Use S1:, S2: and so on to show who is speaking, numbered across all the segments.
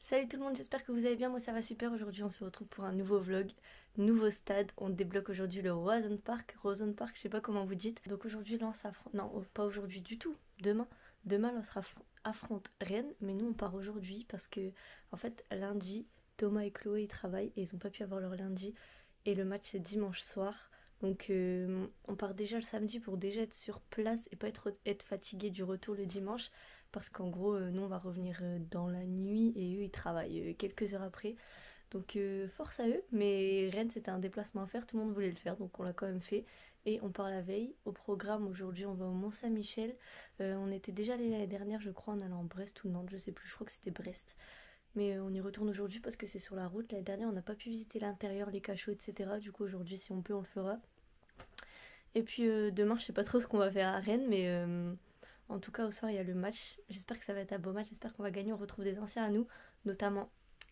S1: Salut tout le monde, j'espère que vous allez bien, moi ça va super. Aujourd'hui on se retrouve pour un nouveau vlog, nouveau stade. On débloque aujourd'hui le Roazhon Park, je sais pas comment vous dites. Donc aujourd'hui Lens affronte, non pas aujourd'hui du tout, demain Lens affronte Rennes. Mais nous on part aujourd'hui parce que en fait lundi Thomas et Chloé ils travaillent et ils ont pas pu avoir leur lundi. Et le match c'est dimanche soir. Donc on part déjà le samedi pour déjà être sur place et pas être fatigué du retour le dimanche. Parce qu'en gros, nous on va revenir dans la nuit et eux ils travaillent quelques heures après. Donc force à eux, mais Rennes c'était un déplacement à faire, tout le monde voulait le faire, donc on l'a quand même fait. Et on part la veille. Au programme aujourd'hui on va au Mont-Saint-Michel. On était déjà allé l'année dernière je crois en allant en Brest ou Nantes, je sais plus, je crois que c'était Brest. Mais on y retourne aujourd'hui parce que c'est sur la route. L'année dernière on n'a pas pu visiter l'intérieur, les cachots, etc. Du coup aujourd'hui si on peut on le fera. Et puis demain je sais pas trop ce qu'on va faire à Rennes, mais... En tout cas au soir il y a le match, j'espère que ça va être un beau match, j'espère qu'on va gagner, on retrouve des anciens à nous, notamment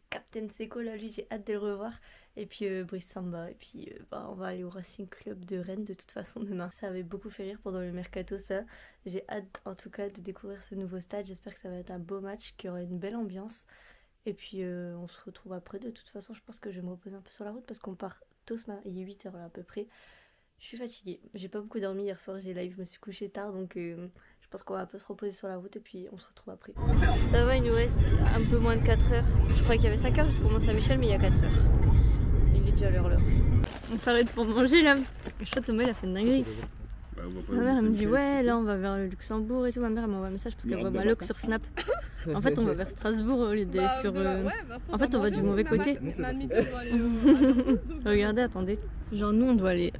S1: Captain Seco, là lui j'ai hâte de le revoir, et puis Brice Samba, et puis on va aller au Racing Club de Rennes de toute façon demain. Ça avait beaucoup fait rire pendant le mercato ça, j'ai hâte en tout cas de découvrir ce nouveau stade, j'espère que ça va être un beau match, qu'il y aura une belle ambiance, et puis on se retrouve après. De toute façon je pense que je vais me reposer un peu sur la route parce qu'on part tôt ce matin, il est 8h là à peu près. Je suis fatiguée, j'ai pas beaucoup dormi hier soir, j'ai live, je me suis couchée tard donc je pense qu'on va un peu se reposer sur la route et puis on se retrouve après. Ça va, il nous reste un peu moins de 4 heures. Je croyais qu'il y avait 5 heures jusqu'au Mont-Saint-Michel, mais il y a 4 heures. Il est déjà l'heure là. On s'arrête pour manger là. Je crois que Thomas il a fait une dinguerie. Ma mère elle me dit ouais là on va vers le Luxembourg et tout. Ma mère elle m'envoie un message parce qu'elle voit ma loc sur Snap. En fait on va vers Strasbourg au lieu d'aller sur... En fait on va du mauvais côté. Regardez, attendez. Genre nous on doit aller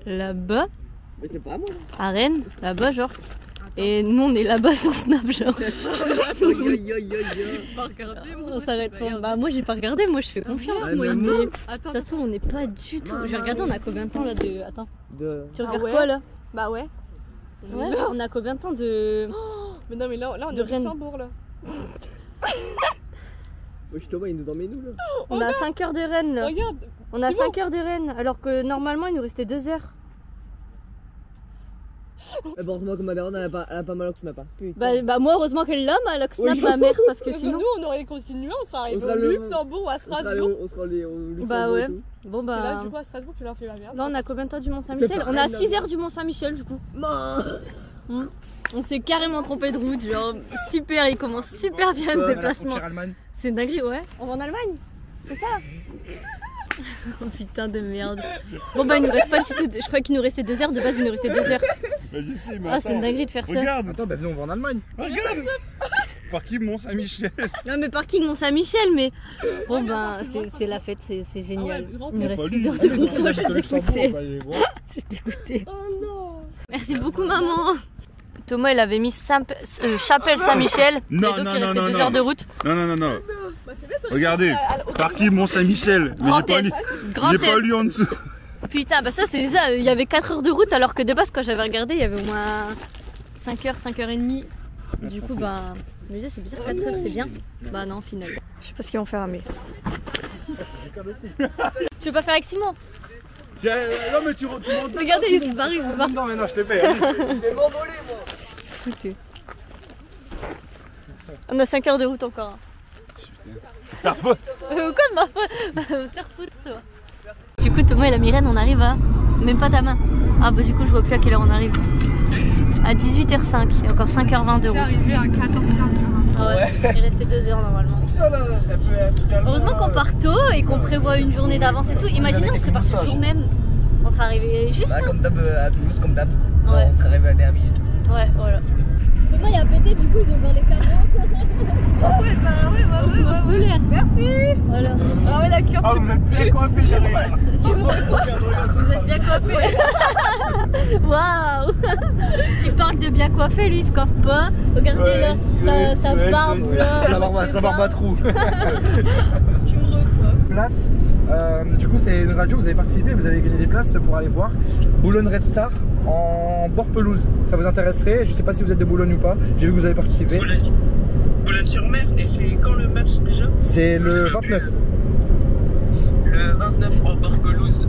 S1: là-bas.
S2: Mais c'est pas moi.
S1: À Rennes, là-bas genre. Et nous on est là-bas sur Snap genre. On s'arrête pour... Bah moi j'ai pas regardé, moi je fais confiance. Moi, ça se trouve on n'est pas du tout... Je vais regarder, on a combien de temps là de... Attends. Tu regardes quoi là?
S3: Bah ouais.
S1: Ouais, on a combien de temps de...
S3: Mais non mais là on est au Luxembourg là.
S2: Wesh Thomas il nous dormait nous là.
S1: On a 5 heures de Rennes là.
S3: Regarde.
S1: On a 5 heures de Rennes alors que normalement il nous restait 2 heures.
S2: Heureusement que ma daronne elle a pas mal que Snap.
S1: Bah moi heureusement qu'elle l'a ma Snap ma mère parce que sinon...
S3: Nous on aurait continué, on serait arrivé au Luxembourg ou à Strasbourg.
S2: On sera allé au Luxembourg.
S1: Bah ouais. Bon bah...
S3: Et là du coup à Strasbourg tu leur fais la merde.
S1: Là on a combien de temps du Mont-Saint-Michel? On a 6 heures du Mont-Saint-Michel du coup. On s'est carrément trompé de route, genre super, il commence super bien le déplacement. C'est une dinguerie, ouais. On va en Allemagne? C'est ça? Oh putain de merde. Bon bah il nous reste pas du tout, je crois qu'il nous restait 2 heures, de base il nous restait 2 heures.
S4: Bah je sais, mais
S1: ah c'est une dinguerie de faire ça.
S4: Regarde.
S5: Attends, bah venez on va en Allemagne.
S4: Regarde. Parking Mont-Saint-Michel.
S1: Non mais parking Mont-Saint-Michel, mais bon bah c'est la fête, c'est génial. Il nous reste 6 heures de route, je suis dégoûtée. Je suis dégoûtée. Oh non. Merci beaucoup maman. Thomas il avait mis Chapelle Saint-Michel.
S4: Non,
S1: et donc
S4: non,
S1: il
S4: non,
S1: restait
S4: non,
S1: 2 heures de route.
S4: Non. Regardez, parking Mont-Saint-Michel. Mais j'ai pas lu en dessous.
S1: Putain, bah ça c'est déjà, il y avait 4 heures de route alors que de base quand j'avais regardé il y avait au moins 5 heures, 5 heures et demie. Du coup bah, je me disais c'est bizarre, 4 heures c'est bien. Bah non, au final. Je sais pas ce qu'ils vont faire mais... Tu veux pas faire avec Simon?
S4: Non mais tu montes.
S1: Regardez, il se barre,
S4: Non mais non, je t'ai fait.
S1: Écoutez. On a 5 heures de route encore.
S4: C'est ta faute.
S1: Quoi de ma faute? Faire foutre toi. Du coup Thomas et la Myrène on arrive à... Même pas ta main. Ah bah du coup je vois plus à quelle heure on arrive. À 18h05, il y a encore 5h20 de route.
S3: C'est arrivé à 14h.
S1: Ah ouais, il restait 2 heures normalement.
S4: Ça là, ça peut être calme.
S1: Heureusement qu'on part tôt et qu'on prévoit une journée d'avance et tout. Imaginez on serait parti le jour même. On serait arrivé juste.
S2: Bah, comme d'hab à Toulouse, comme d'hab.
S1: Ouais.
S2: On serait arrivé à la dernière minute.
S1: Ouais, voilà. Thomas il a pété, du coup ils ont ouvert les caméras.
S3: Oh ouais, bah ouais,
S1: On se mange tout l'air.
S3: Merci.
S1: Voilà.
S3: Ah ouais la cure,
S4: Ah vous êtes bien coiffés derrière.
S1: Vous êtes bien coiffé. Waouh. Il parle de bien coiffé, lui il se coiffe pas. Regardez là, sa barbe là.
S5: Ça barbe à trou.
S1: Tu me recoiffes.
S5: Place. Du coup c'est une radio, vous avez participé, vous avez gagné des places pour aller voir Boulogne Red Star en bord pelouse. Ça vous intéresserait? Je sais pas si vous êtes de Boulogne ou pas. J'ai vu que vous avez participé.
S6: Boulogne-sur-Mer, et c'est quand le match déjà?
S5: C'est le 29.
S6: Le 29 en bord pelouse.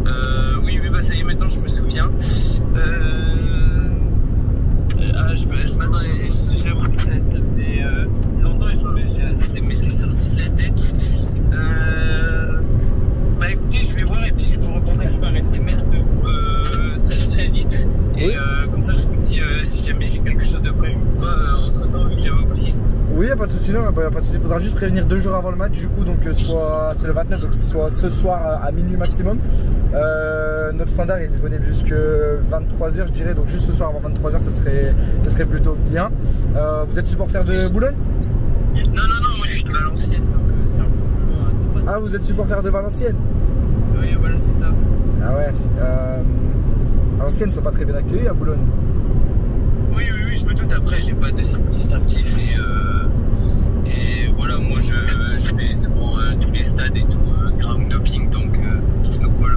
S6: Oui, bah ça y est, maintenant je me souviens. Je m'attendais, j'avoue que ça fait longtemps et ça m'était sorti de la tête.
S5: pas de soucis. Il faudra juste prévenir 2 jours avant le match, du coup, donc soit c'est le 29, donc soit ce soir à minuit maximum. Notre standard est disponible jusque 23h, je dirais, donc juste ce soir avant 23h, ça serait plutôt bien. Vous êtes supporter de Boulogne?
S6: Non, moi je suis de Valenciennes, donc c'est un peu plus loin.
S5: Ah, vous êtes supporter de Valenciennes?
S6: Oui, voilà, c'est ça.
S5: Ah ouais, Valenciennes sont pas très bien accueillis à Boulogne.
S6: Oui, je me doute. Après, j'ai pas de site distinctif et voilà, moi je fais souvent tous les stades et tout, ground doping, donc voilà.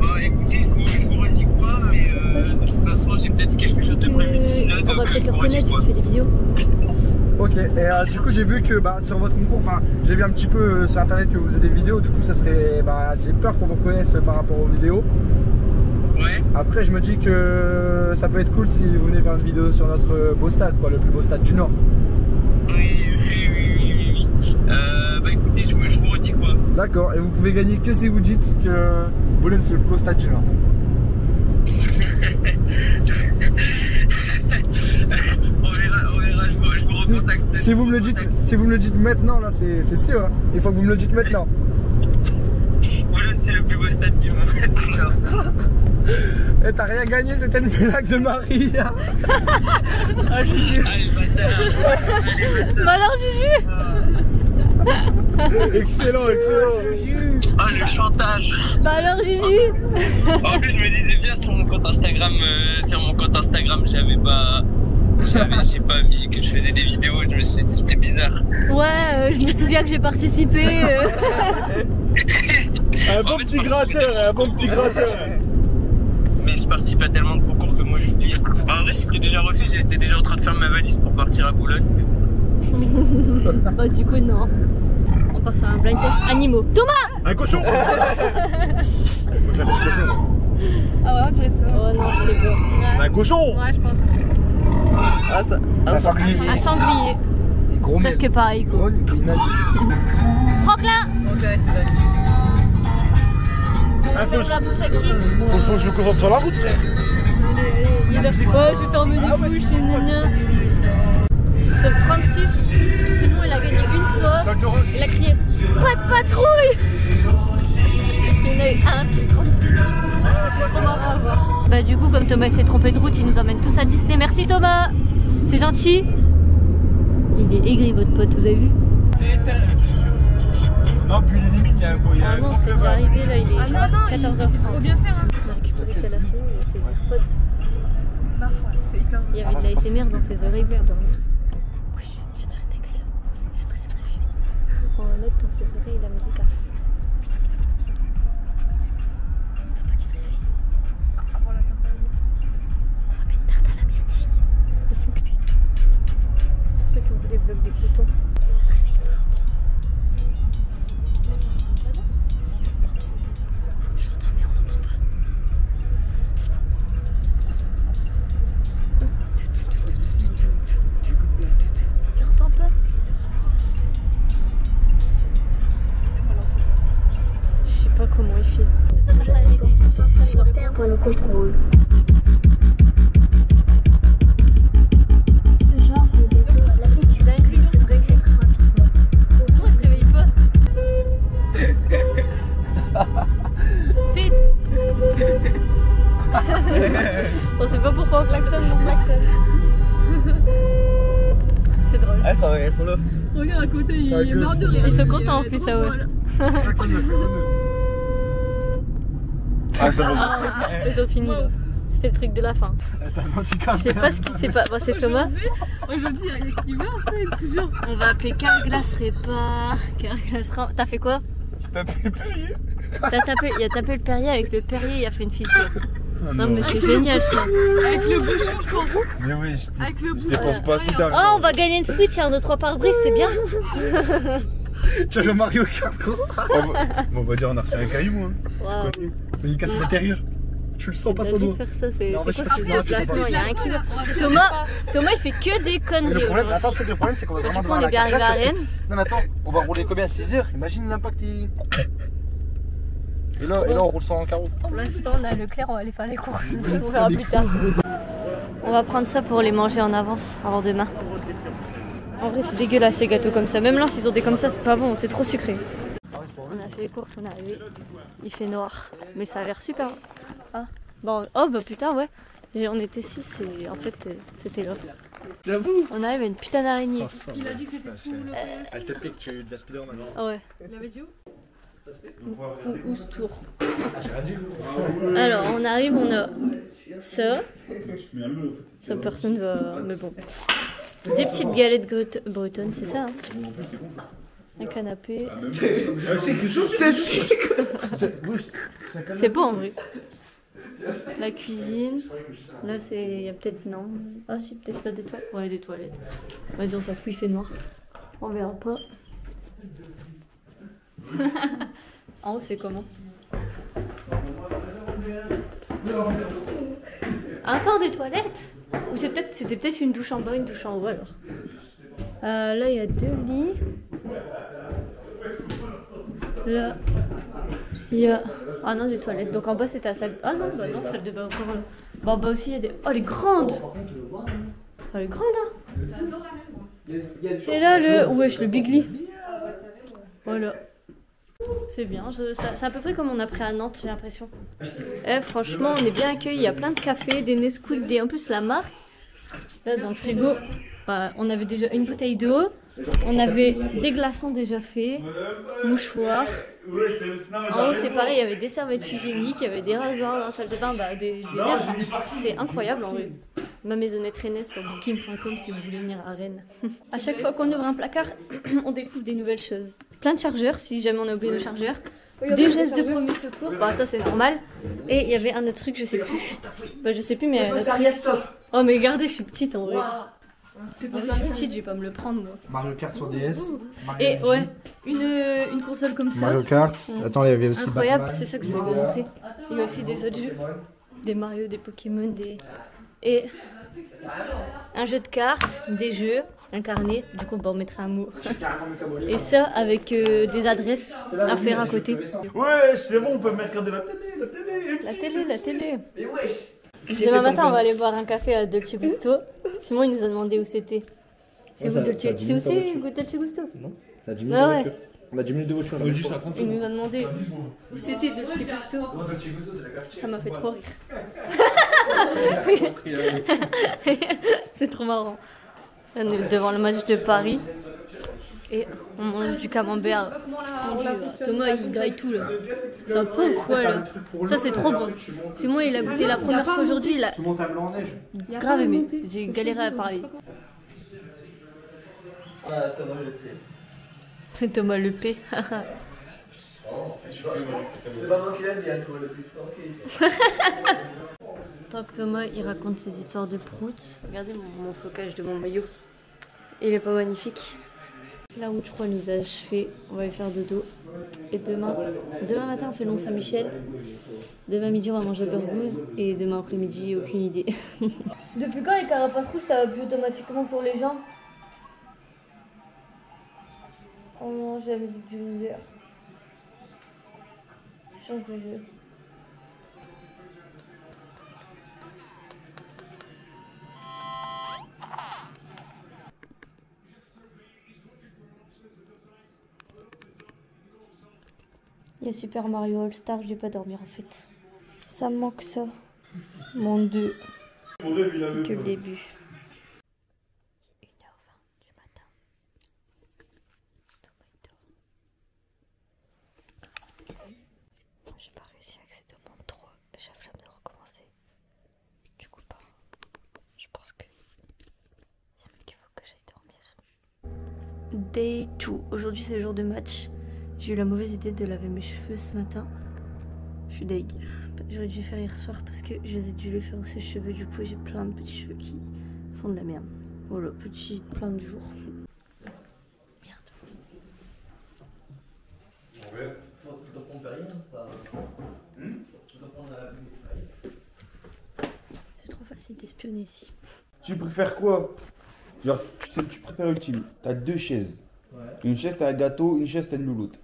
S6: Bah écoutez, je vous redis quoi, mais de toute façon, j'ai peut-être quelque chose de prévu d'ici là,
S1: On va
S6: donc
S1: peut-être
S6: je
S1: le
S6: vous redis
S1: reconnaître,
S6: quoi.
S1: tu fais des vidéos.
S5: Ok, et du coup j'ai vu que sur votre concours, enfin j'ai vu un petit peu sur internet que vous faisiez des vidéos, du coup ça serait, j'ai peur qu'on vous reconnaisse par rapport aux vidéos.
S6: Ouais.
S5: Après je me dis que ça peut être cool si vous venez faire une vidéo sur notre beau stade, quoi, le plus beau stade du Nord.
S6: Oui. Bah écoutez, je vous redis quoi.
S5: D'accord, et vous pouvez gagner que si vous dites que Boulogne c'est le plus beau stade du Nord.
S6: On verra, je vous recontacte.
S5: Si vous me le dites maintenant, là c'est sûr, hein. Il faut que vous me le dites maintenant.
S6: Boulogne, c'est le plus beau stade du monde.
S5: Et t'as rien gagné, c'était une blague de Marie.
S6: Allez, bâtard.
S1: Bah alors Juju.
S5: Excellent.
S6: Ah, le chantage.
S1: Bah alors Juju.
S6: En plus, je me disais bien sur mon compte Instagram, j'ai pas mis que je faisais des vidéos, c'était bizarre.
S1: Ouais, je me souviens que j'ai participé.
S4: Un bon petit gratteur.
S6: Mais je participe à tellement de concours que moi j'oublie. En vrai, j'étais déjà refait, j'étais déjà en train de faire ma valise pour partir à Boulogne.
S1: Bah du coup non. On part sur un blind test animaux. Thomas.
S4: Un cochon.
S3: Ah ouais, ok, ça.
S1: Oh non, je sais pas.
S4: C'est un cochon.
S3: Ouais, je pense.
S2: Ah, ça.
S5: C'est un sanglier.
S1: Un sanglier.
S5: Gros, mais
S1: Presque pareil quoi.
S5: gros, nazi.
S1: Franklin.
S2: Ok, c'est vrai.
S4: Faut
S1: La bouche à qui?
S4: que je me concentre sur la route, frère.
S1: Il a fait quoi? Je vais faire mes bouches et nana. Sur 36, Simon il a gagné une fois. Il a crié pas de patrouille. Il y en a eu un sur 36. C'est trop marrant à voir. Bah du coup comme Thomas s'est trompé de route, il nous emmène tous à Disney. Merci Thomas. C'est gentil. Il est aigri votre pote, vous avez vu?
S4: Non, puis limite, il y a un
S1: Ah non, on serait déjà arrivé là, il est
S3: Ah non,
S1: 14h30.
S3: c'est trop bien fait, hein.
S1: On a récupéré Calasson et ses potes.
S3: Parfois, c'est hyper
S1: Il y avait de la SMR dans ses oreilles pour dormir. Wesh, viens te ta gueule. Je sais pas si on a vu. On va mettre dans ses oreilles la musique à fond. Faut pas qu'il se réveille. On va mettre tarte à la myrtille. Le son qui fait tout. Pour ceux qui ont vu les vlogs des cotons. Je l'entends mais on l'entend pas. Il l'entend pas. Je sais pas comment il fait. C'est ça la vérité.
S7: Pour le contrôle. Ce genre de défaut, l'habitude d'inclure se répète rapidement.
S1: Pourquoi il se réveille pas? Vite. On sait pas pourquoi on klaxonne, on klaxonne. C'est drôle.
S2: Elles sont là.
S3: Regarde à côté, il
S5: Ça
S3: est mort de
S5: gueule.
S3: rire.
S1: Ils sont contents en plus,
S3: Trop
S1: ça ouais.
S3: drôle.
S4: Ah, c'est bon.
S1: Ils ont fini là. C'était le truc de la fin. Je sais pas ce qui s'est passé. Bon, c'est Thomas.
S3: Aujourd'hui, il y a rien qui va en fait. C'est genre.
S1: On va appeler Carglass Répar. Carglass Répar. T'as fait quoi?
S4: T'as pris le Perrier.
S1: Il a tapé le Perrier, avec le Perrier il a fait une fissure. Non mais c'est génial ça.
S3: Avec le bouchon, je pense.
S4: Mais oui,
S3: Avec le
S4: je
S3: bouchon.
S4: dépense pas assez
S1: Oh
S4: d'argent.
S1: on va gagner une Switch et un 2-3 pare-brise, c'est bien.
S5: Tu as joué Mario Kart, gros.
S4: On va dire on a reçu un caillou, hein.
S1: Waouh.
S5: Mais il casse l'intérieur. Tu le sens pas
S1: T'as
S5: ton
S1: dit de
S5: dos.
S1: faire ça, c'est
S5: Non,
S1: quoi
S5: mais je sais
S1: ce
S5: pas,
S1: jeu
S5: non,
S1: de
S5: je sais
S1: placement?
S5: pas.
S1: Il a un kilo. Thomas il fait que des
S5: Mais
S1: conneries.
S5: le problème,
S1: aujourd'hui.
S5: attends, c'est que le problème, c'est qu'on va vraiment
S1: Du coup on
S5: devoir
S1: est bien arrivé à Rennes.
S5: Non, mais attends, on va rouler combien? 6 heures? Imagine l'impact. Et là, on roule sans carreau.
S1: Pour l'instant on a Leclerc, on va aller faire les courses. On verra plus tard. On va prendre ça pour les manger en avance avant demain. En vrai, c'est dégueulasse les gâteaux comme ça. Même là, s'ils ont des comme ça, c'est pas bon, c'est trop sucré. On a fait les courses, on est arrivé. Il fait noir, mais ça a l'air super. Ah, bon, oh bah putain, ouais. On était 6 et en fait, c'était là.
S2: J'avoue.
S1: On arrive à une putain d'araignée.
S3: Il a dit que c'était sous le.
S5: Elle te pique, tu de la spider maintenant.
S1: Ah ouais.
S3: Il avait dit où?
S1: Ou ce tour. Alors, on arrive, on a ça. Ça, personne va. Mais bon. Des petites galettes bretonnes, c'est ça, hein. Un canapé. C'est bon en vrai. La cuisine. Là, c'est. Il y a peut-être. Non. Ah, si, peut-être pas des toilettes. Ouais, des toilettes. Vas-y, on s'en fout, il fait noir. On verra pas. En haut, c'est comment? Encore des toilettes? Ou c'était peut-être une douche en bas, une douche en haut alors. Là, il y a 2 lits. Là, il y a... Ah non, des toilettes. Donc en bas, c'était la salle... Ah non, bah non, salle de bain encore là. Bah en bas aussi, il y a des... Oh, elle est grande! Elle est grande, hein. Et là, le Bigly. Voilà. C'est bien, c'est à peu près comme on a pris à Nantes, j'ai l'impression. Franchement, on est bien accueillis. Il y a plein de cafés, des Nesquik, en plus la marque. Là, dans le frigo, bah, on avait déjà une bouteille d'eau. On avait des glaçons déjà faits, mouchoirs. En haut, c'est pareil, il y avait des serviettes hygiéniques, il y avait des rasoirs dans la salle de bain, bah, des neufs. C'est incroyable en vrai. Ma maisonnette rennaise sur booking.com si vous voulez venir à Rennes. À chaque fois qu'on ouvre un placard, on découvre des nouvelles choses. Plein de chargeurs, si jamais on a oublié nos chargeurs. Des gestes de premier secours, bah ça c'est normal. Et il y avait un autre truc, je sais plus. Bah je sais plus, mais. Oh mais regardez, je suis petite en vrai. Je suis petite, je vais pas me le prendre moi.
S5: Mario Kart sur DS.
S1: Et ouais, une console comme ça.
S5: Mario Kart. Attends, il y avait aussi
S1: incroyable, c'est ça que je vais vous montrer. Il y a aussi des autres jeux. Des Mario, des Pokémon, des. Et un jeu de cartes, des jeux, un carnet, du coup bah, on mettra un mot. Et ça avec des adresses à faire à côté.
S4: Ouais, c'est bon, on peut mettre regarder la télé.
S1: Demain matin on va aller boire un café à Dolce Gusto. Simon il nous a demandé où c'était. C'est où Dolce Gusto?
S5: Non, ça a 10 minutes de voiture. On a 10 minutes de voiture là.
S1: Il nous a demandé où c'était Dolce Gusto. Ça m'a fait trop rire. C'est trop marrant. On est devant le match de Paris et on mange du camembert. Thomas il graille tout là. C'est un peu ou quoi là? Ça c'est trop bon. Simon il a goûté la première fois aujourd'hui. Il a grave aimé. J'ai galéré à parler. C'est Thomas le P.
S2: C'est pas moi qui l'a dit, hein, toi le plus.
S1: Tant que Thomas il raconte ses histoires de prout, regardez mon flocage de mon maillot. Il est pas magnifique. La route je crois nous a achevé, on va aller faire dodo. Et demain matin on fait le Mont Saint-Michel. Demain midi on va manger burgouze et demain après-midi aucune idée. Depuis quand les carapaces rouges ça va plus automatiquement sur les gens? Oh non, j'ai la musique du loser. Je change de jeu. Il y a Super Mario All Star, je vais pas dormir en fait. Ça me manque ça. Mon 2. C'est que le début. 1h20 du matin. J'ai pas réussi à accéder au monde 3. J'ai la flemme de recommencer. Du coup, pas. Je pense que c'est mieux qu'il faut que j'aille dormir. Day 2. Aujourd'hui, c'est le jour de match. J'ai eu la mauvaise idée de laver mes cheveux ce matin. Je suis deg. J'aurais dû les faire hier soir parce que j'ai dû les faire aux sèche-cheveux. Du coup, j'ai plein de petits cheveux qui font de la merde. Voilà, petit plein de jours. Merde. C'est trop facile d'espionner ici.
S4: Tu préfères quoi? Genre, tu préfères ultime. T'as 2 chaises. Une chaise t'as un gâteau, une chaise t'as une louloute.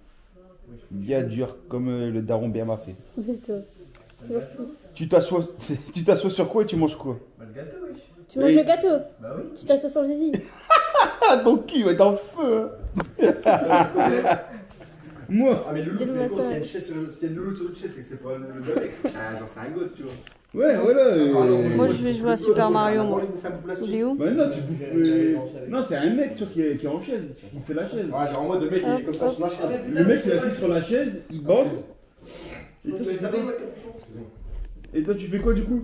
S4: Bien dur, comme le daron bien m'a fait.
S1: C'est toi.
S4: Tu t'assois sur quoi et tu manges quoi?
S2: Bah, le gâteau, oui.
S1: Tu manges le gâteau?
S2: Bah oui.
S1: Tu t'assois sur le zizi?
S4: Ah, ton cul va être en feu. Moi.
S5: Ah mais Loulou,
S1: Dès le
S5: mais bon,
S1: matin.
S5: s'il y a une chaise sur le Loulou sur le chaise, c'est que c'est pas le Bebex. Ah, genre c'est un goth, tu vois.
S4: Ouais, voilà.
S1: Moi je vais jouer à Super Mario, moi. Il est où?
S4: Bah non, tu bouffes. Non, c'est un mec tu vois, qui est en chaise, qui fait la chaise.
S5: Ouais, genre en mode le mec il est comme ça sur la chaise.
S4: Le mec il est assis sur la chaise, il bande. Et toi tu fais quoi du coup?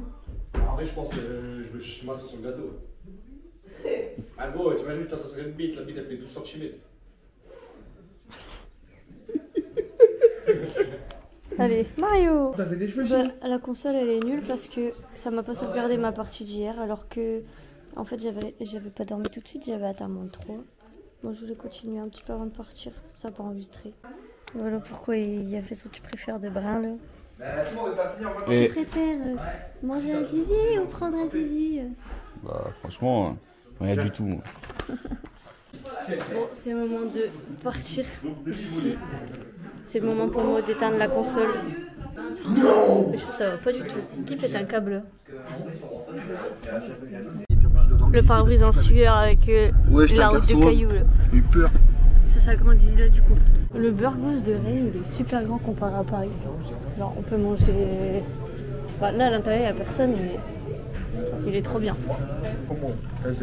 S5: En vrai, je pense que je m'assois sur le gâteau. Ah gros, tu imagines que t'as sur une bite, la bite elle fait 12 cm.
S1: Allez, Mario!
S4: T'as fait des cheveux
S1: Bah, la console elle est nulle parce que ça m'a pas sauvegardé ma partie d'hier alors que en fait j'avais pas dormi tout de suite, j'avais atteint moins de 3. Moi je voulais continuer un petit peu avant de partir, ça n'a pas enregistré. Voilà pourquoi il a fait son tu préfères de Brun là.
S4: Et...
S1: Tu préfères manger un zizi ou prendre un zizi?
S4: Bah franchement, rien du tout. Moi.
S1: Bon, c'est le moment de partir d'ici. C'est le moment pour moi d'éteindre la console. Non! Les choses ça va pas du tout. Qui pète un câble? Le pare-brise en sueur avec la route de cailloux là.
S5: J'ai eu peur.
S1: Ça s'agrandit là du coup. Le Burgos de Rennes il est super grand comparé à Paris. Genre on peut manger... Bah, là à l'intérieur il n'y a personne mais il est trop bien.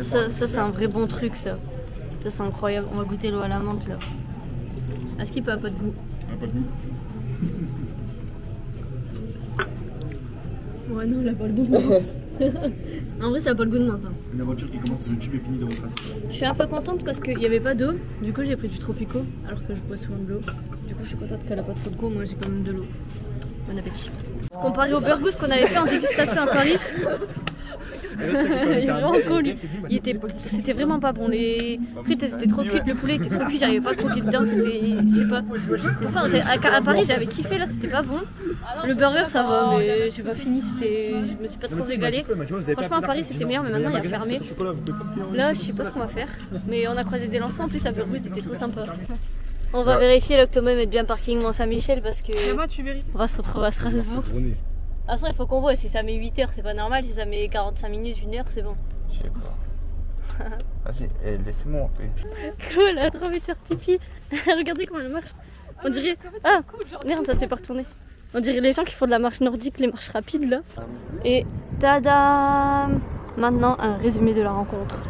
S1: Ça c'est un vrai bon truc ça. Ça c'est incroyable. On va goûter l'eau à la menthe là. Est-ce qu'il peut avoir pas de goût?
S4: Pas de goût.
S1: Ouais non il a pas le goût de menthe. En vrai ça a pas le goût de menthe. Hein.
S4: Une aventure qui commence, le tube est fini de retracer.
S1: Je suis un peu contente parce qu'il n'y avait pas d'eau. Du coup j'ai pris du Tropico alors que je bois souvent de l'eau. Du coup je suis contente qu'elle a pas trop de goût. Moi j'ai quand même de l'eau. Bon appétit. Comparé au Burgos qu'on avait fait en dégustation à Paris. Il est vraiment cool. C'était vraiment pas bon. Les frites étaient trop cuites, le poulet était trop cuit, j'arrivais pas à croquer dedans. C'était. Je sais pas. Enfin, à Paris j'avais kiffé, là c'était pas bon. Le burger ça va, mais j'ai pas fini. Je me suis pas trop régalée. Franchement à Paris c'était meilleur, mais maintenant il a fermé. Là je sais pas ce qu'on va faire. Mais on a croisé des lancements en plus à Burgos, c'était trop sympa. On va vérifier là que Thomas mette bien parking Mont-Saint-Michel parce que. On va se retrouver à Strasbourg. De toute façon, il faut qu'on voit si ça met 8 heures, c'est pas normal. Si ça met 45 minutes, 1 heure, c'est bon.
S4: Je sais pas. Vas-y, laissez-moi en paix.
S1: Chloé, elle a trop envie de faire pipi. Regardez comment elle marche. On dirait. Ah merde, ça s'est pas retourné. On dirait les gens qui font de la marche nordique, les marches rapides là. Et tadam! Maintenant, un résumé de la rencontre.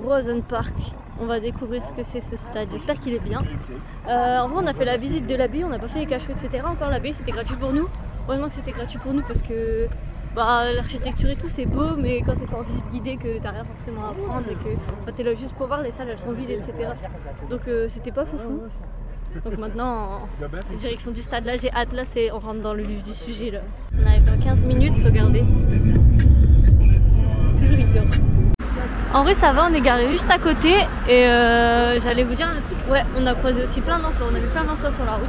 S1: Rosen Park. On va découvrir ce que c'est ce stade. J'espère qu'il est bien. En vrai, on a fait la visite de l'abbaye, on n'a pas fait les cachots, etc. Encore l'abbaye, c'était gratuit pour nous. Heureusement que c'était gratuit pour nous parce que l'architecture et tout, c'est beau, mais quand c'est pas en visite guidée que t'as rien forcément à apprendre et que t'es là juste pour voir, les salles elles sont vides, etc. Donc c'était pas foufou. Donc maintenant, en direction du stade, là j'ai hâte, là on rentre dans le vif du sujet. Là. On arrive dans 15 minutes, regardez. Toujours il dort. En vrai ça va, on est garé juste à côté et j'allais vous dire un truc, ouais on a croisé aussi plein d'ansois, on a vu plein d'ansois sur la route.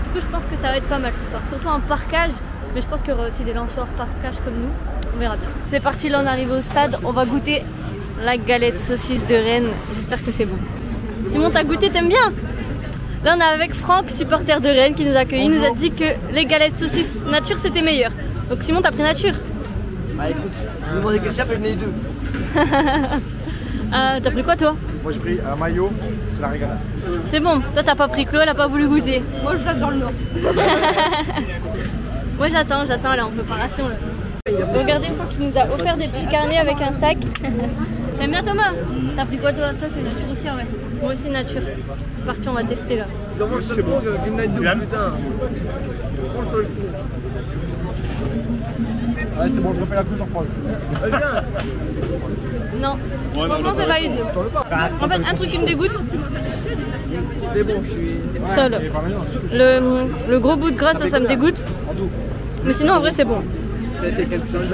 S1: Du coup je pense que ça va être pas mal ce soir, surtout en parkage, mais je pense qu'il y aura aussi des lanceurs parkage comme nous, on verra bien. C'est parti, là on arrive au stade, on va goûter la galette saucisse de Rennes, j'espère que c'est bon. Simon t'as goûté, t'aimes bien? Là on est avec Franck, supporter de Rennes qui nous accueille, il nous a dit que les galettes saucisses nature c'était meilleur. Donc Simon t'as pris nature?
S2: Bah écoute, vous demandez quel chef, j'en ai 2.
S1: T'as pris quoi toi?
S5: Moi j'ai pris un maillot, c'est la régalade.
S1: C'est bon, toi t'as pas pris Chloé, elle a pas voulu goûter.
S3: Moi je reste dans le nord.
S1: Moi j'attends, elle est en préparation là. Regardez une fois qu'il nous a offert des petits carnets avec un sac. T'aimes bien Thomas? T'as pris quoi toi? Toi c'est nature aussi ouais. Moi aussi nature. C'est parti, on va tester là.
S2: Je mange sur le coup, Midnight Doom, putain. Prends sur le coup.
S5: Ouais c'est bon, je refais la couche, j'en prends.
S2: Viens.
S1: Non, franchement c'est valide. En fait un truc qui me dégoûte,
S2: C'est bon, je suis...
S1: seul. Le gros bout de gras ça me dégoûte. Mais sinon en vrai c'est bon.
S2: C'était quelque chose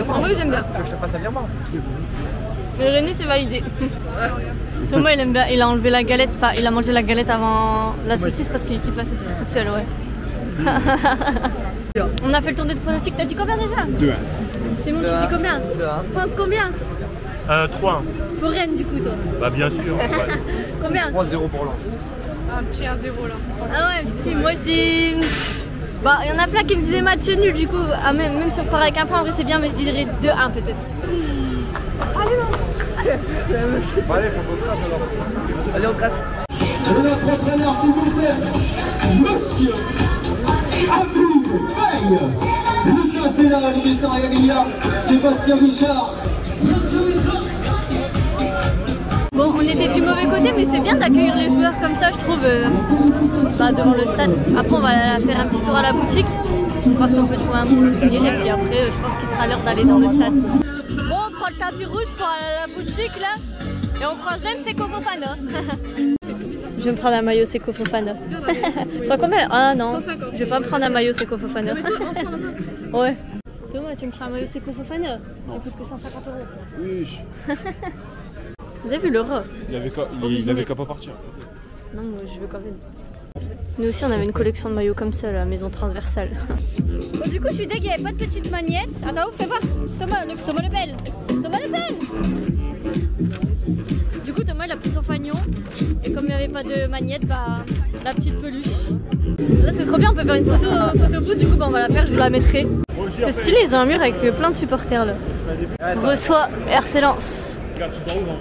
S1: En vrai j'aime bien.
S5: Je te passe un virement.
S1: Mais René c'est validé. Thomas il aime bien, il a enlevé la galette, enfin il a mangé la galette avant la saucisse parce qu'il kiffe la saucisse toute seule, ouais. On a fait le tour des pronostics, t'as dit combien déjà?
S4: 2-1.
S1: C'est bon, tu dis combien? Combien?
S8: 3.
S1: Pour Rennes du coup toi?
S8: Bah bien sûr. Ouais.
S1: Combien?
S5: 3-0 pour Lens.
S3: Un petit 1-0 là.
S1: Ah ouais, petit, moi je dis... Bah il y en a plein qui me disaient match nul du coup, ah, même si on part avec un point en vrai c'est bien mais je dirais 2-1 peut-être.
S5: Allez, faut qu'on trace alors.
S2: Allez, on trace.
S9: Notre entraîneur, s'il vous plaît, Monsieur Abou Veille. Juste la fédéral du Saragalia, Sébastien Bichard.
S1: Bon, on était du mauvais côté, mais c'est bien d'accueillir les joueurs comme ça, je trouve, devant le stade. Après, on va faire un petit tour à la boutique, voir si on peut trouver un petit souvenir, et puis après, je pense qu'il sera l'heure d'aller dans le stade. Bon, on prend le tapis rouge pour aller à la boutique, là, et on prend même Seko Fofana. Je vais me prendre un maillot Seko Fofana. Sans combien? Ah non,
S3: 150.
S1: je vais pas me prendre un maillot Seko Fofana. Ouais. Thomas, tu me prends un maillot Seko Fofana? Il coûte que 150 €.
S4: Oui.
S1: Vous avez vu l'Europe?
S4: Il avait qu'à pas partir.
S1: Non, moi je veux quand même. Nous aussi on avait une collection de maillots comme ça, la maison transversale. Bon, du coup je suis dégueu, il n'y avait pas de petite magnette. Attends, fais voir. Thomas le bel. Thomas le bel. Du coup Thomas il a pris son fagnon. Et comme il n'y avait pas de magnette, bah la petite peluche. Là c'est trop bien, on peut faire une photo booth. Du coup bah, on va la faire, je la mettrai. C'est stylé, ils ont un mur avec plein de supporters là. On reçoit RC Lens.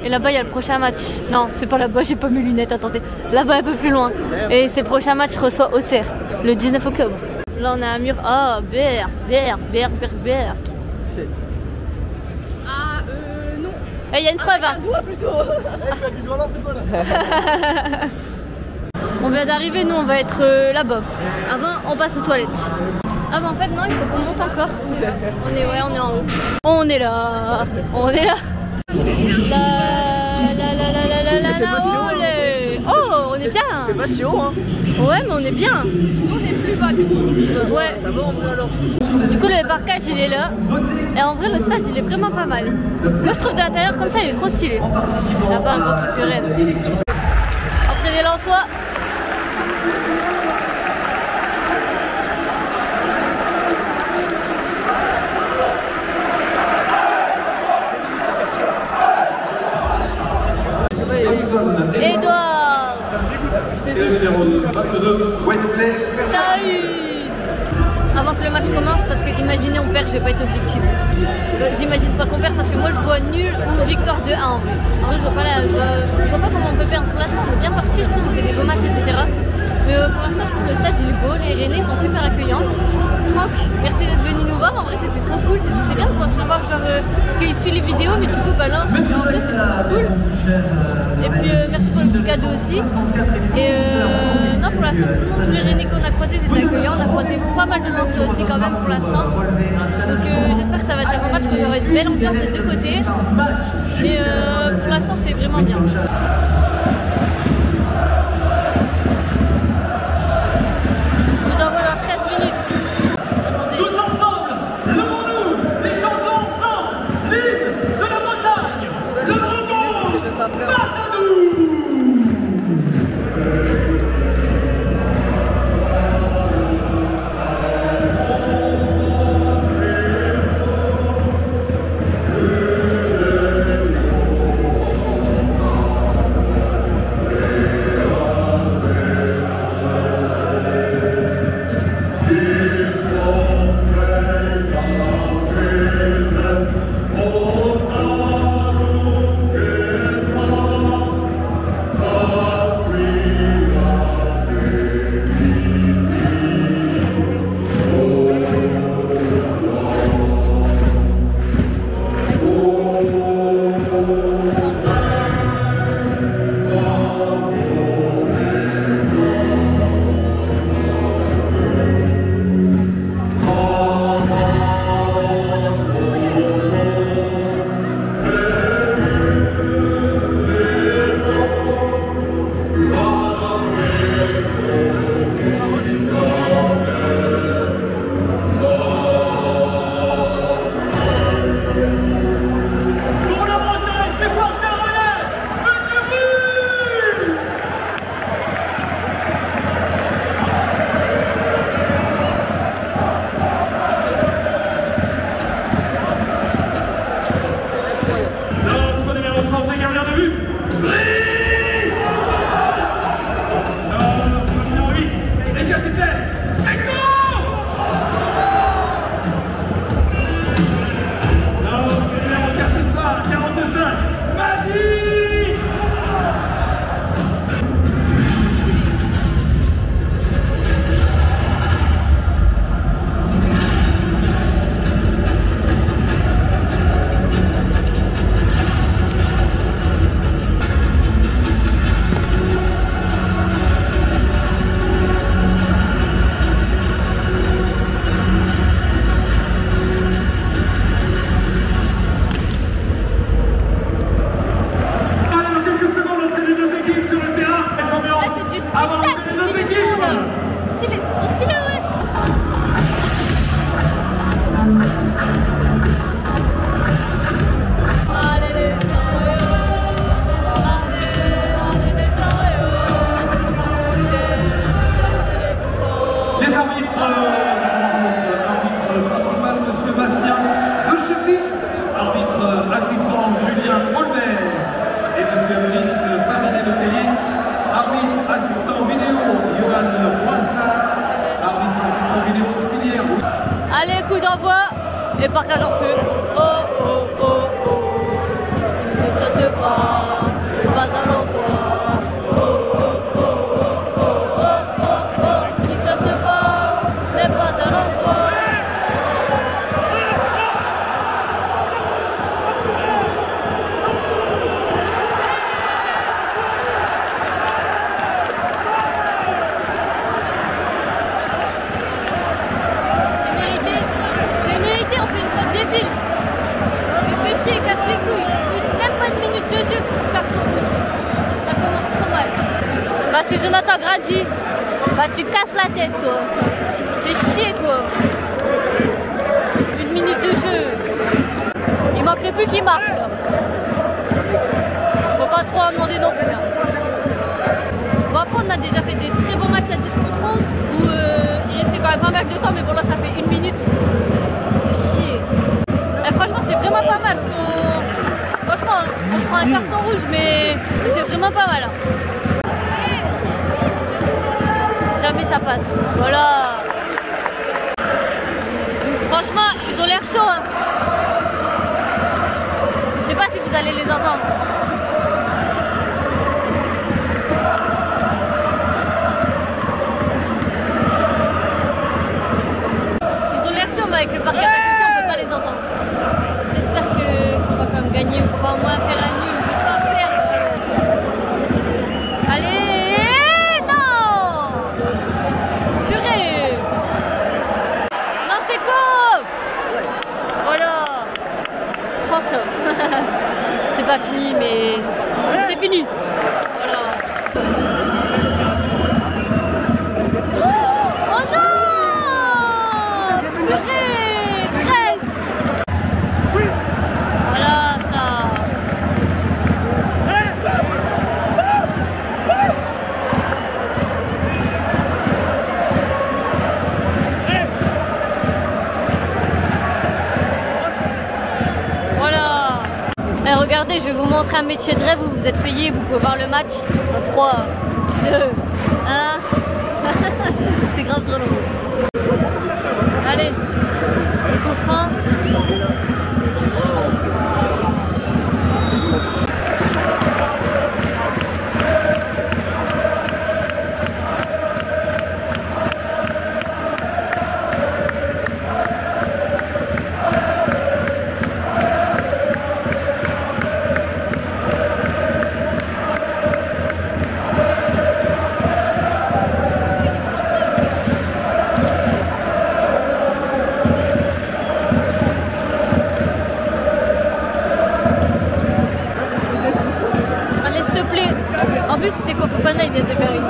S1: Et là-bas il y a le prochain match. Non, c'est pas là-bas, j'ai pas mes lunettes, attendez. Là-bas un peu plus loin. Et ces prochains matchs reçoit Auxerre, le 19 octobre. Là on a un mur. Ah, BR.
S3: Ah, non.
S1: Et il y a une preuve.
S3: Un doigt plutôt.
S1: On vient d'arriver, nous on va être là-bas. Avant on passe aux toilettes. Ah bah en fait non, il faut qu'on monte encore. On est en haut. On est là. Oh, on est bien.
S2: C'est pas si haut, hein.
S1: Ouais, mais on est bien.
S3: Nous on est plus bas du coup.
S1: Ouais.
S2: Ça va en vrai alors.
S1: Du coup, le parkage il est là. Et en vrai, le stade il est vraiment pas mal. Moi je trouve de l'intérieur comme ça, il est trop stylé. Il n'y a pas un gros truc de Rennes. Après les Lensois. Edouard. Salut. Avant que le match commence, parce que imaginez on perd, je vais pas être objectif. J'imagine pas qu'on perd parce que moi je vois nul ou victoire de 1 en vrai. En vrai je vois pas comment on peut perdre. Pour l'instant on est bien parti, je trouve, on fait des beaux matchs, etc. Mais pour l'instant je trouve le stade il est beau, les Rennais sont super accueillants. Franck, merci d'être venu nous voir, en vrai c'était trop cool, c'était bien de pouvoir savoir genre, parce qu'il suit les vidéos mais du coup bah là en vrai c'était trop cool. Et puis merci pour le petit cadeau aussi. Et non pour l'instant tous les Rennais qu'on a croisés c'était accueillant, on a croisé pas mal de gens aussi quand même pour l'instant. Donc j'espère que ça va être un bon match, qu'il y aura une belle ambiance des deux côtés. Et pour l'instant c'est vraiment bien. Stylé, c'est trop stylé, ouais.
S10: Les arbitres, arbitre principal Monsieur Bastien Bechevry, arbitre assistant Julien Holmer et Monsieur Brice Pavinet-Letellier, arbitre assistant vidéo Yohan Roissard, arbitre assistant vidéo auxiliaire.
S1: Allez, coup d'envoi et parquage en feu. Oh oh oh oh, ne saute pas à l'ensoir. Oh oh oh oh oh oh oh oh, qui saute pas, n'est pas à l'ensoir. C'est mérité, on fait une faute débile. Il fait chier, casse les couilles. Même pas une minute de jeu, carton rouge. Ça commence trop mal. Bah c'est Jonathan Grady. Bah tu casses la tête toi. Fais chier quoi. Une minute de jeu. Il manquerait plus qu'il marque là. Faut pas trop en demander non plus. Hein. Bon après on a déjà fait des très bons matchs à 10 contre 11 où il restait quand même pas mal de temps, mais bon là ça fait une minute. Fais chier. Et franchement c'est vraiment pas mal. Franchement on se prend un carton rouge mais c'est vraiment pas mal. Hein. Jamais ça passe. Voilà. Franchement ils ont l'air chauds. Hein. Je sais pas si vous allez les entendre. Avec le parc à côté, on peut pas les entendre. J'espère qu'on va quand même gagner ou qu'on va au moins faire la nuit ou qu'on va perdre. Allez, non! Purée! Non, c'est cool! Voilà! Prends ça. C'est pas fini, mais c'est fini. Voilà. Oh non! Voilà ça. Voilà. Et regardez, je vais vous montrer un métier de rêve où vous êtes payé, vous pouvez voir le match en 3, 2, 1. C'est grave drôle. Allez, le coup franc. En plus, c'est Kofofana, il vient de faire une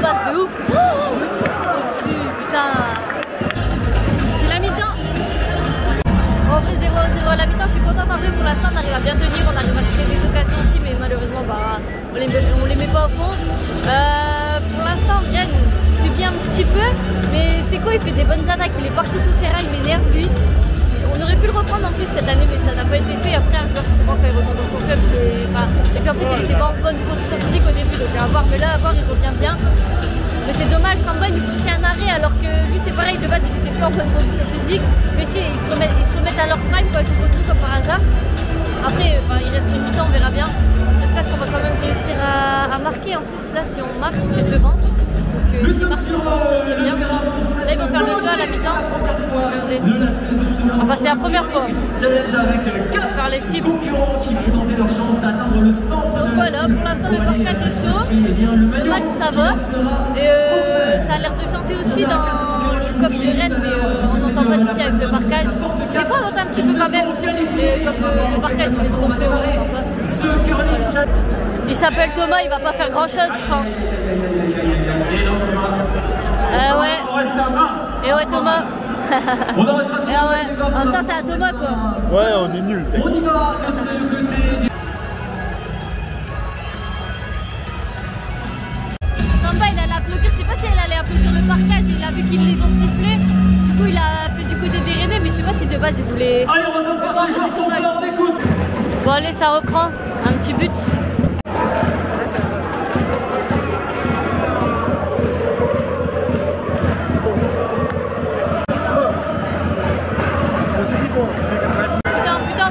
S1: passe de ouf. Oh, au-dessus, putain. C'est la mi-temps. En vrai, 0-0 à la mi-temps, je suis contente. En vrai, pour l'instant, on arrive à bien tenir. On arrive à se créer des occasions aussi, mais malheureusement, bah, on les met pas au fond. Pour l'instant, Rennes subit un petit peu, mais Seko, il fait des bonnes attaques. Il est partout sur le terrain, il m'énerve, lui. On aurait pu le reprendre en plus cette année, mais ça n'a pas été fait. Après, un joueur, souvent, quand il retourne dans son club, c'est. Enfin, et puis en plus, il n'était pas en bonne position physique au début, donc à voir. Mais là, à voir, il revient bien. Mais c'est dommage, Samba, il nous fait aussi un arrêt, alors que lui, c'est pareil, de base, il était plus en bonne position physique. Péché, ils se remettent à leur prime quand ils se retrouvent comme par hasard. Après, il reste une mi-temps, on verra bien. J'espère qu'on va quand même réussir à marquer. En plus, là, si on marque, c'est devant. Donc, si on marque, ça serait bien. Là, ils vont faire le jeu à la mi-temps. Enfin, c'est la première fois. On va faire les cibles. Donc voilà, pour l'instant, le parquage est chaud. Le match, ça va. Et ça a l'air de chanter aussi dans le COP de Rennes, mais on n'entend pas d'ici avec le parquage. Des fois, on entend un petit peu quand même. Mais comme le parquage, il est trop chaud, on n'entend pas. Il s'appelle Thomas, il va pas faire grand chose, je pense. Thomas.
S10: On en reste pas sur
S1: Ah ouais. En même temps, c'est à Thomas quoi.
S4: Ouais, on est nuls.
S10: On y va de ce côté.
S1: Samba, il allait applaudir. Je sais pas si elle allait applaudir le parquage. Il a vu qu'ils les ont sifflés. Du coup, il a fait du côté des Rennais. Mais je sais pas si de base il voulait.
S10: Allez, on va se faire les chansons, on écoute.
S1: Bon, allez, ça reprend. Un petit but.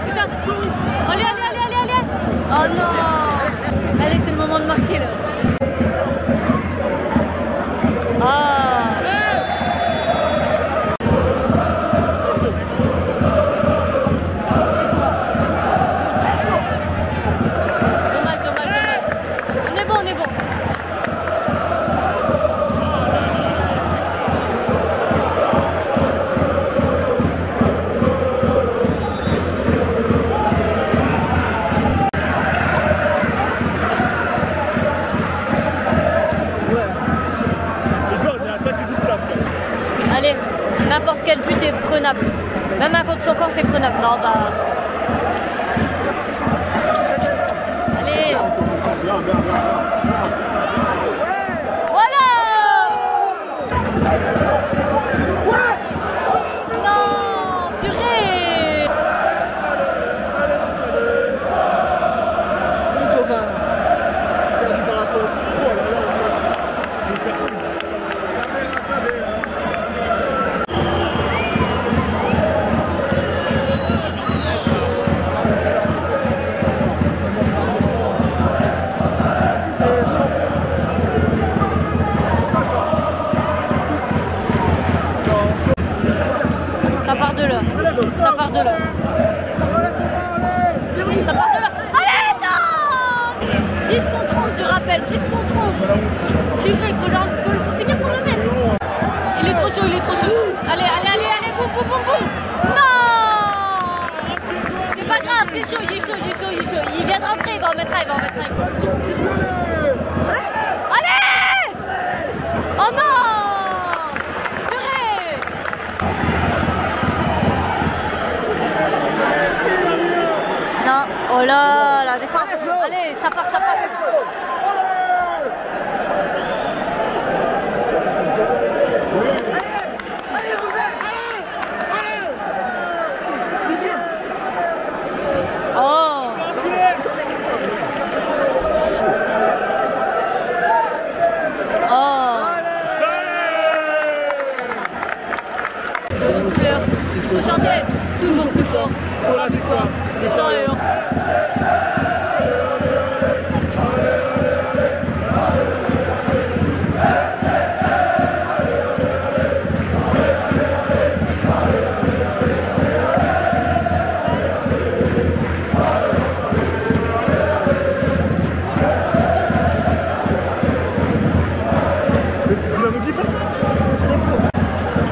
S1: Putain. Allez. Oh non. Allez, c'est le moment de marquer là. Ah. Dommage. On est bon. Allez, n'importe quel but est prenable. Même un contre son corps, c'est prenable. Non, bah. Allez. Voilà. Non, purée.
S2: Perdu par la faute. Oh là là.
S1: Ça part de là. Allez, non. 10 contre 11, je rappelle. 10 contre 11. Purée, faut finir pour le mettre. Il est trop chaud. Allez, boum. Non. C'est pas grave, c'est chaud, il est chaud. Il vient de rentrer, il va en mettre un. Allez. Oh non. Purée. Non, oh là, la défense. Allez, ça part. Oh. Il faut chanter toujours plus fort pour la victoire. Et ça,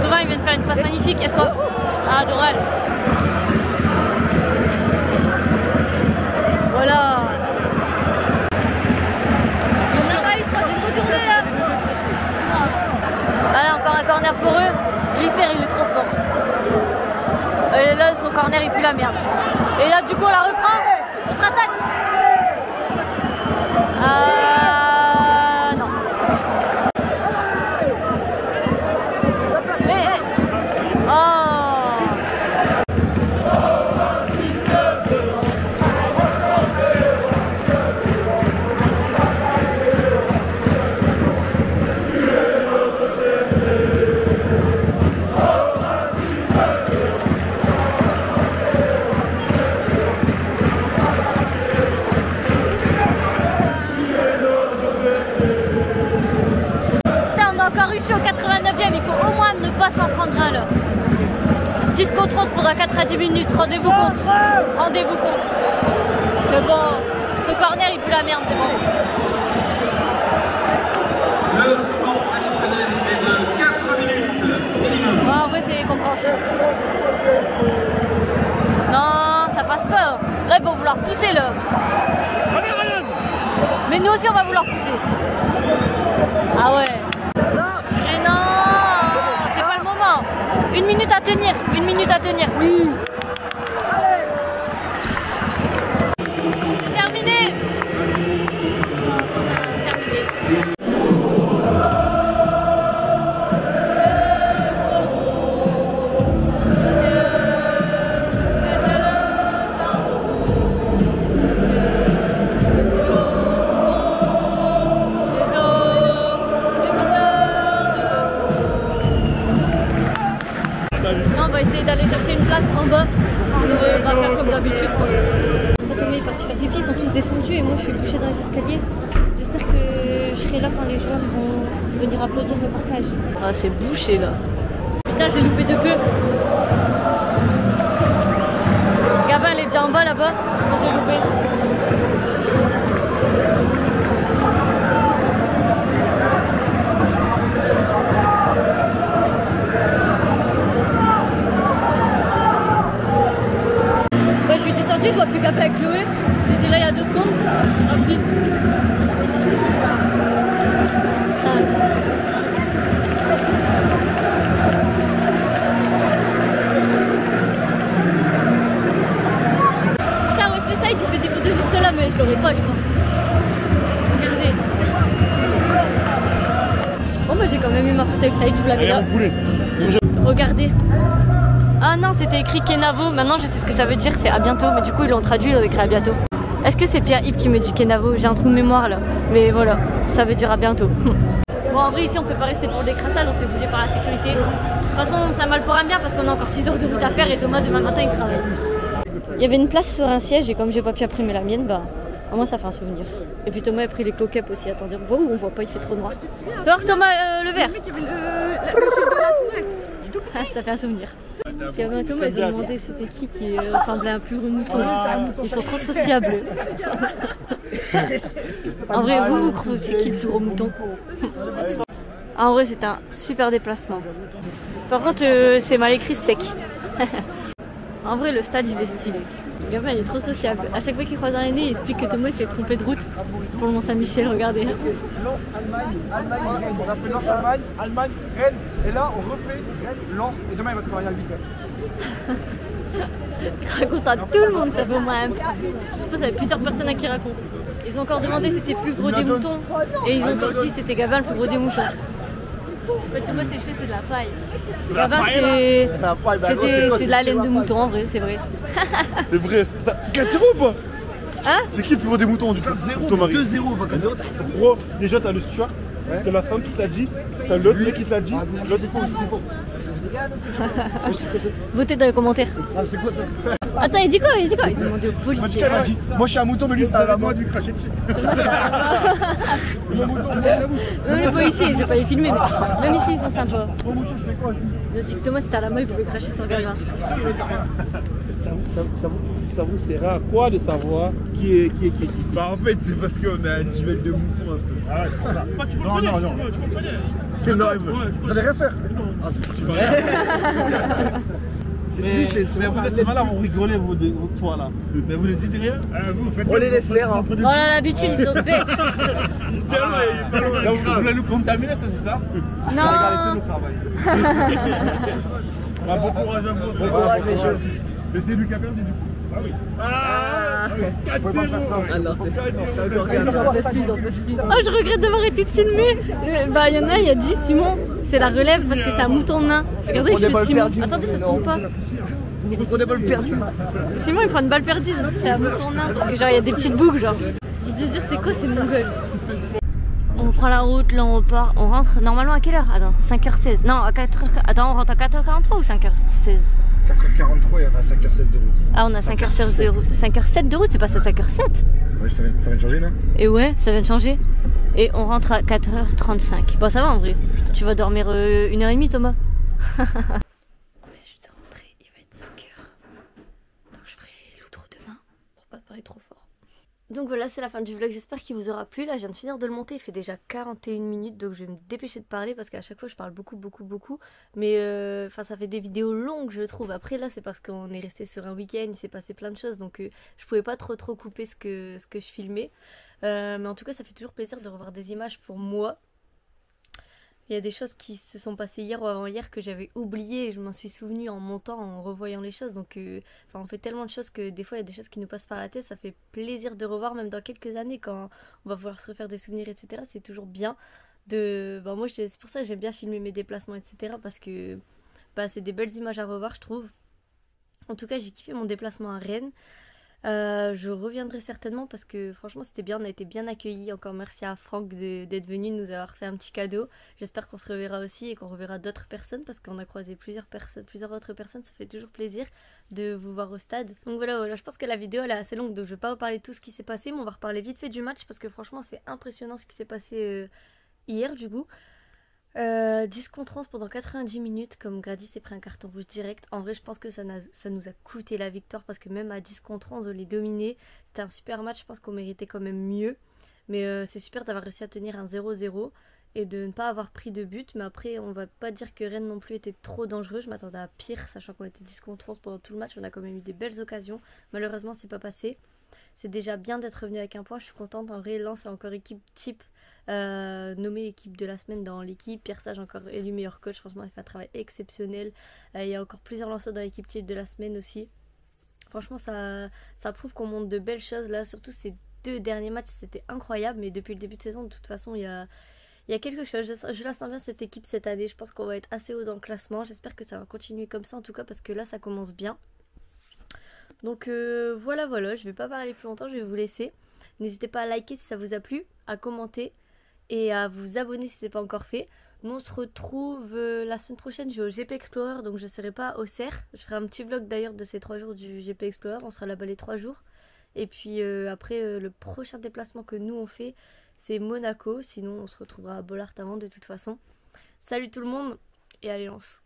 S1: Thomas, il vient de faire une passe magnifique. Est-ce qu'on... Ah, Doral. Voilà. Allez, encore un corner pour eux. Glisser, il est trop fort. Et là, son corner, il pue la merde. Et là, du coup, on la reprend. Contre-attaque. Non. Au 89e, il faut au moins ne pas s'en prendre un là. 10 contre 11 pendant 90 minutes, rendez-vous compte. C'est bon, ce corner il pue la merde, c'est bon.
S10: Le temps additionnel est de 4 minutes minimum.
S1: En vrai c'est compréhensible. Non, ça passe pas. Là ils vont vouloir pousser là. Mais nous aussi on va vouloir pousser. Ah ouais. Et non, c'est pas le moment. Une minute à tenir, une minute à tenir. Oui. C'est terminé. D'aller chercher une place en bas. On va faire comme d'habitude. Thomas est parti faire pipi, ils sont tous descendus et moi je suis bouchée dans les escaliers. J'espère que je serai là quand les joueurs vont venir applaudir le parquage. Ah, c'est bouché là. Putain, j'ai loupé de peu. Gabin, elle est déjà en bas là-bas. Moi j'ai loupé. Je vois plus Gabin avec Chloé, c'était là il y a 2 secondes. Après. Putain, Wesley Side il fait des photos juste là, mais je l'aurais pas, je pense. Regardez. Bon, moi j'ai quand même eu ma photo avec Saïd, je vous l'avais là. Regardez. Ah non, c'était écrit Kenavo. Maintenant, je sais ce que ça veut dire, c'est à bientôt. Mais du coup, ils l'ont traduit, ils l'ont écrit à bientôt. Est-ce que c'est Pierre-Yves qui me dit Kenavo? J'ai un trou de mémoire là. Mais voilà, ça veut dire à bientôt. Bon, en vrai, ici, on peut pas rester pour le décrassage, on se fait bouger par la sécurité. De toute façon, ça mal pour un bien parce qu'on a encore 6 heures de route à faire et Thomas, demain matin, il travaille. Il y avait une place sur un siège et comme j'ai pas pu imprimer la mienne, bah, au moins ça fait un souvenir. Et puis Thomas a pris les coqueps aussi. Attendez, on voit où? On voit pas, il fait trop noir. Alors Thomas, le verre. Ah, ça fait un souvenir. Gabin et Thomas, ils ont demandé c'était qui ressemblait à un plus gros mouton. Ils sont trop sociables. En vrai, vous croyez que c'est qui le plus gros mouton? En vrai, c'est un super déplacement. Par contre, c'est mal écrit steak. En vrai, le stade, il est stylé. Gabin, il est trop sociable. À chaque fois qu'il croise un aîné, il explique que Thomas s'est trompé de route pour le Mont-Saint-Michel. Regardez.
S5: Lens, Allemagne, Allemagne, Rennes. On a fait Lens, Allemagne, Allemagne, Rennes. Et là, on refait Rennes, Lens. Et demain, il va travailler à 8h.
S1: Il raconte à tout le monde, ça fait au moins. Je pense qu'il y avait plusieurs personnes à qui raconte. Ils ont encore demandé c'était le plus gros des moutons. Et ils ont encore dit c'était Gabin le plus gros des moutons. Ouais, Thomas, ses cheveux, c'est de la paille. Gabin, c'est de la laine de mouton, en vrai, c'est vrai.
S4: C'est vrai. 4-0 ou pas?
S1: Hein?
S4: C'est qui le plus gros des moutons du coup?
S2: 2-0, pas 4-0.
S4: Gros, déjà t'as le steward, t'as la femme qui t'a dit, t'as l'autre mec qui t'a dit. L'autre
S5: c'est faux, c'est faux.
S1: Votez dans les commentaires.
S5: Ah, c'est quoi ça?
S1: Attends, il dit quoi? Ils ont demandé aux policiers.
S5: Moi je suis un mouton, mais lui c'est à moi de lui cracher dessus.
S1: Même les policiers, je vais pas les filmer, mais même ici ils sont sympas. Ils ont dit que Thomas c'était à la main, il pouvait cracher sur Gabin.
S2: Ça vous sert à quoi de savoir qui est qui?
S4: Bah en fait c'est parce qu'on a un duel de moutons un peu.
S2: Ah ouais, c'est pour ça.
S4: Bah, tu peux le connaître, tu peux le connaître.
S5: Vous allez rien faire.
S4: Ah c'est
S2: Mais vous êtes malades, vous rigolez vos trois là. Mais vous ne dites rien.
S5: On les laisse faire.
S1: On a l'habitude, ils sont bêtes.
S2: Vous voulez nous contaminer, ça c'est ça?
S1: Non.
S4: Bon courage à vous.
S5: Bon courage les jeux.
S4: Mais c'est lui qui a perdu du coup. Ah oui. Ah 4-0.
S1: Ah non, oh, je regrette d'avoir arrêté de filmer. Bah, il y en a, il y a 10, Simon. C'est la relève parce que c'est un mouton nain. Regardez les cheveux de Simon. Attendez, ça se tourne pas.
S5: Vous prenez balle perdue.
S1: Simon, il prend une balle perdue, ils ont dit que c'était un mouton nain. Parce que, genre, il y a des petites boucles, genre. J'ai dû dire, c'est quoi ces mongols? On prend la route, là on repart. On rentre normalement à quelle heure? Attends, 5h16. Non, à 4h. Attends, on rentre à 4h43 ou 5h16?
S5: 4h43 et on a 5h16 de route.
S1: Ah, on a 5h16 de route. 5h07 de route, c'est pas ça 5h07?
S5: Ouais, ça vient de changer là.
S1: Et ouais, ça vient de changer. Et on rentre à 4h35. Bon, ça va en vrai. Tu vas dormir 1h30, Thomas. On vient juste de rentrer, il va être 5h. Donc je ferai l'outro demain pour pas parler trop fort. Donc voilà, c'est la fin du vlog, j'espère qu'il vous aura plu. Là, je viens de finir de le monter, il fait déjà 41 minutes, donc je vais me dépêcher de parler parce qu'à chaque fois je parle beaucoup. Mais ça fait des vidéos longues, je trouve. Après là, c'est parce qu'on est resté sur un week-end, il s'est passé plein de choses, donc je pouvais pas trop couper ce que je filmais. Mais en tout cas, ça fait toujours plaisir de revoir des images pour moi. Il y a des choses qui se sont passées hier ou avant-hier que j'avais oubliées et je m'en suis souvenue en montant, en revoyant les choses. Donc on fait tellement de choses que des fois il y a des choses qui nous passent par la tête. Ça fait plaisir de revoir même dans quelques années quand on va vouloir se refaire des souvenirs, etc. C'est toujours bien de... moi c'est pour ça que j'aime bien filmer mes déplacements, etc. Parce que c'est des belles images à revoir je trouve. En tout cas j'ai kiffé mon déplacement à Rennes. Je reviendrai certainement parce que franchement c'était bien, on a été bien accueillis. Encore merci à Franck d'être venu nous avoir fait un petit cadeau. J'espère qu'on se reverra aussi et qu'on reverra d'autres personnes parce qu'on a croisé plusieurs autres personnes. Ça fait toujours plaisir de vous voir au stade. Donc voilà, je pense que la vidéo elle est assez longue donc je vais pas vous parler de tout ce qui s'est passé, mais on va reparler vite fait du match parce que franchement c'est impressionnant ce qui s'est passé hier du coup. 10 contre 11 pendant 90 minutes, comme Grady s'est pris un carton rouge direct. En vrai je pense que ça nous a coûté la victoire parce que même à 10 contre 11 on les dominait. C'était un super match, je pense qu'on méritait quand même mieux. Mais c'est super d'avoir réussi à tenir un 0-0 et de ne pas avoir pris de but. Mais après on va pas dire que Rennes non plus était trop dangereux, je m'attendais à pire sachant qu'on était 10 contre 11 pendant tout le match. On a quand même eu des belles occasions, malheureusement c'est pas passé. C'est déjà bien d'être revenu avec un point, je suis contente. En vrai, Lens est encore équipe type, nommée équipe de la semaine dans l'équipe. Pierre Sage encore élu meilleur coach, franchement il fait un travail exceptionnel. Il y a encore plusieurs lanceurs dans l'équipe type de la semaine aussi. Franchement ça prouve qu'on monte de belles choses là, surtout ces 2 derniers matchs c'était incroyable. Mais depuis le début de saison de toute façon il y a quelque chose, je la sens bien cette équipe cette année. Je pense qu'on va être assez haut dans le classement, j'espère que ça va continuer comme ça en tout cas parce que là ça commence bien. Donc voilà, je vais pas parler plus longtemps, je vais vous laisser. N'hésitez pas à liker si ça vous a plu, à commenter et à vous abonner si ce n'est pas encore fait. Nous on se retrouve la semaine prochaine, je vais au GP Explorer donc je serai pas au Cerf. Je ferai un petit vlog d'ailleurs de ces 3 jours du GP Explorer, on sera là-bas les 3 jours. Et puis après le prochain déplacement que nous on fait c'est Monaco, sinon on se retrouvera à Bollaert avant de toute façon. Salut tout le monde et allez lance.